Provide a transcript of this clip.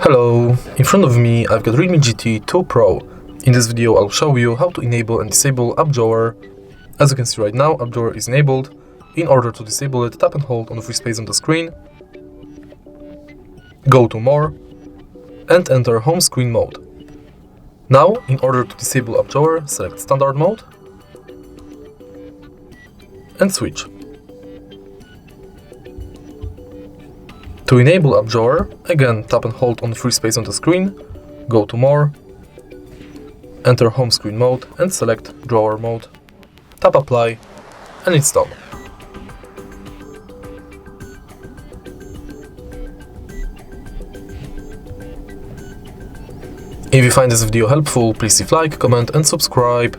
Hello, in front of me I've got REALME GT 2 Pro. In this video I'll show you how to enable and disable app drawer. As you can see right now, app drawer is enabled. In order to disable it, tap and hold on the free space on the screen, go to More, and enter Home Screen mode. Now, in order to disable app drawer, select Standard mode and switch. To enable app drawer, again tap and hold on the free space on the screen, go to More, enter Home Screen mode and select Drawer mode. Tap Apply and it's done. If you find this video helpful, please leave like, comment and subscribe.